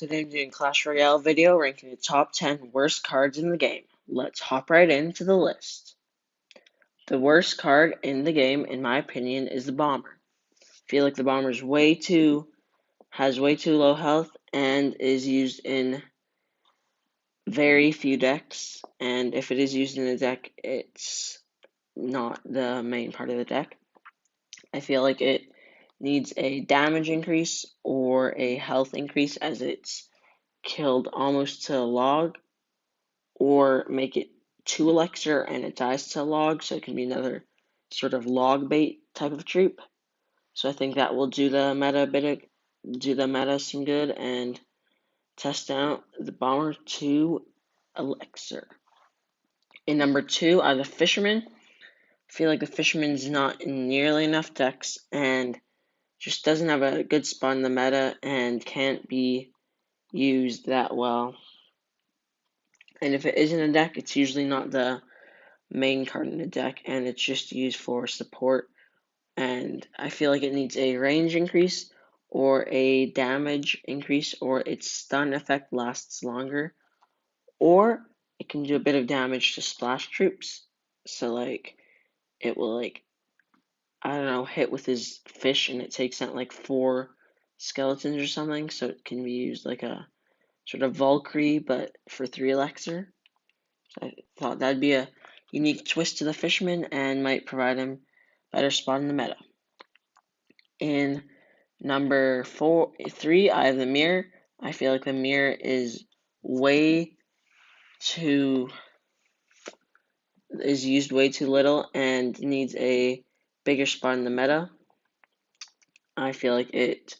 Today I'm doing a Clash Royale video ranking the top 10 worst cards in the game. Let's hop right into the list. The worst card in the game, in my opinion, is the Bomber. I feel like the Bomber has way too low health and is used in very few decks. And if it is used in a deck, it's not the main part of the deck. I feel like it needs a damage increase or a health increase as it's killed almost to a log, or make it 2 elixir and it dies to a log, so it can be another sort of log bait type of troop. So I think that will do the meta some good and test out the Bomber 2 elixir. In number 2 are the Fisherman. I feel like the Fisherman's not in nearly enough decks and just doesn't have a good spot in the meta and can't be used that well. And if it is in a deck, it's usually not the main card in the deck, and it's just used for support. And I feel like it needs a range increase or a damage increase, or its stun effect lasts longer, or it can do a bit of damage to splash troops. So like it will hit with his fish and it takes out like 4 skeletons or something, so it can be used like a sort of Valkyrie, but for 3 elixir. So I thought that'd be a unique twist to the Fisherman and might provide him a better spot in the meta. In number 3, I have the Mirror. I feel like the Mirror is used way too little and needs a bigger spot in the meta. I feel like it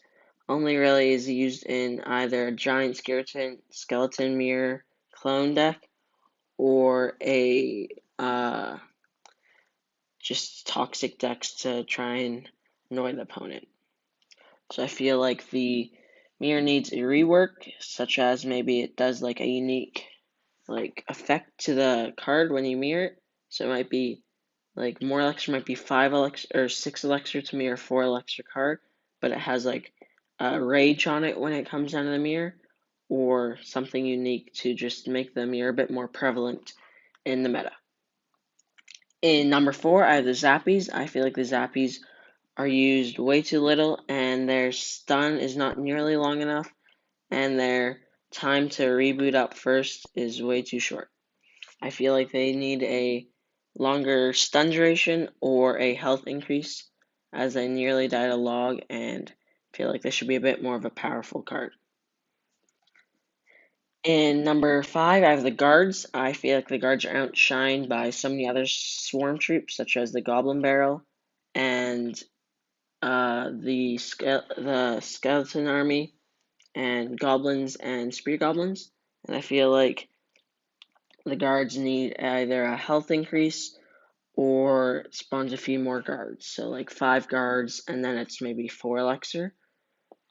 only really is used in either a giant skeleton mirror clone deck or a just toxic decks to try and annoy the opponent. So I feel like the mirror needs a rework, such as maybe it does like a unique effect to the card when you mirror it. So it might be like more elixir might be 5 elixir or 6 elixir to mirror 4 elixir card, but it has like a rage on it when it comes down to the mirror, or something unique to just make the mirror a bit more prevalent in the meta. In number 4, I have the Zappies. I feel like the Zappies are used way too little, and their stun is not nearly long enough, and their time to reboot up first is way too short. I feel like they need a longer stun duration or a health increase, as they nearly died a log, and feel like they should be a bit more of a powerful card. In number 5, I have the Guards. I feel like the Guards are outshined by so many other swarm troops, such as the Goblin Barrel and the Skeleton Army and Goblins and Spear Goblins. And I feel like the Guards need either a health increase or spawns a few more guards. So like 5 guards, and then it's maybe 4 elixir.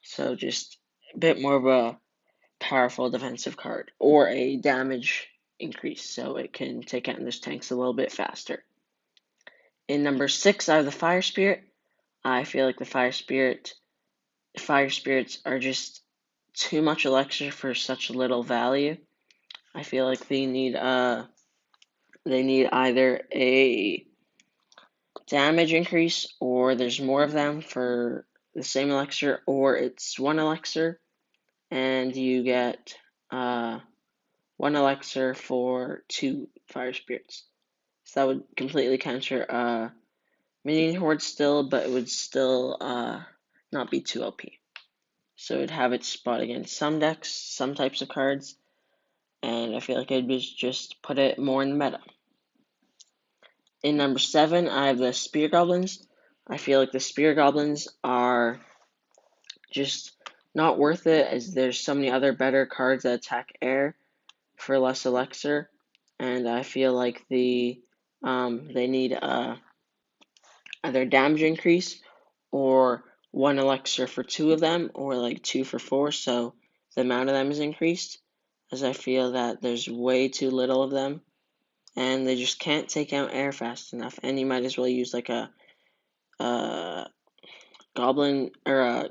So just a bit more of a powerful defensive card, or a damage increase so it can take out those tanks a little bit faster. In number 6, I have the Fire Spirit. I feel like the Fire Spirits are just too much elixir for such little value. I feel like they need either a damage increase, or there's more of them for the same elixir, or it's 1 elixir and you get 1 elixir for 2 Fire Spirits. So that would completely counter Minion Horde still, but it would still not be too OP. So it'd have its spot against some decks, some types of cards, and I feel like I'd just put it more in the meta. In number 7, I have the Spear Goblins. I feel like the Spear Goblins are just not worth it, as there's so many other better cards that attack air for less elixir, and I feel like they need either damage increase or 1 elixir for 2 of them, or like 2 for 4, so the amount of them is increased, as I feel that there's way too little of them, and they just can't take out air fast enough, and you might as well use like a goblin or a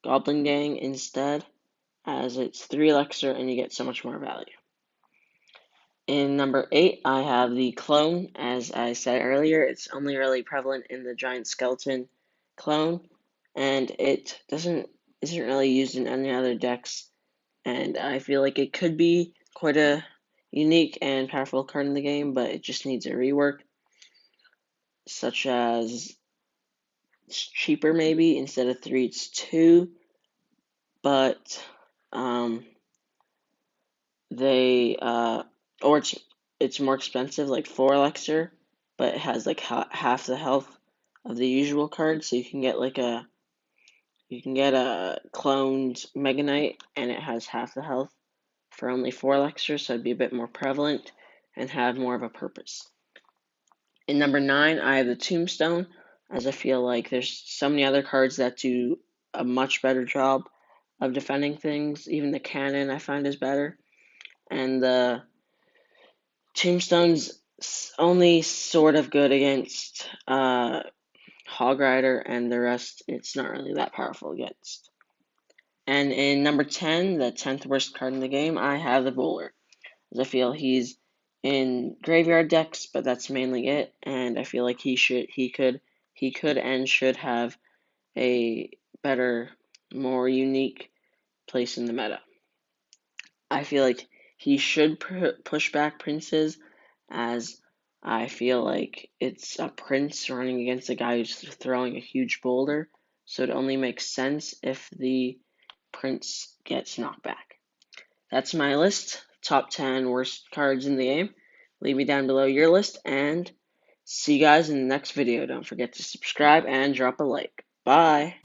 Goblin Gang instead, as it's 3 Elixir and you get so much more value. In number 8, I have the Clone. As I said earlier, it's only really prevalent in the Giant Skeleton clone, and it isn't really used in any other decks, and I feel like it could be quite a unique and powerful card in the game, but it just needs a rework, such as it's cheaper maybe. Instead of 3, it's 2, but or it's more expensive, like 4 Elixir, but it has like half the health of the usual card, so you can get a cloned Mega Knight, and it has half the health for only 4 Elixir, so it'd be a bit more prevalent and have more of a purpose. In number 9, I have the Tombstone, as I feel like there's so many other cards that do a much better job of defending things. Even the Cannon I find is better, and the Tombstone's only sort of good against Hog Rider, and the rest it's not really that powerful against. And in number 10, the 10th worst card in the game, I have the Bowler, as I feel he's in graveyard decks, but that's mainly it, and I feel like he could and should have a better, more unique place in the meta. I feel like he should push back Princes, as I feel like it's a Prince running against a guy who's throwing a huge boulder, so it only makes sense if the Prince gets knocked back. That's my list, top 10 worst cards in the game. Leave me down below your list, and see you guys in the next video. Don't forget to subscribe and drop a like. Bye!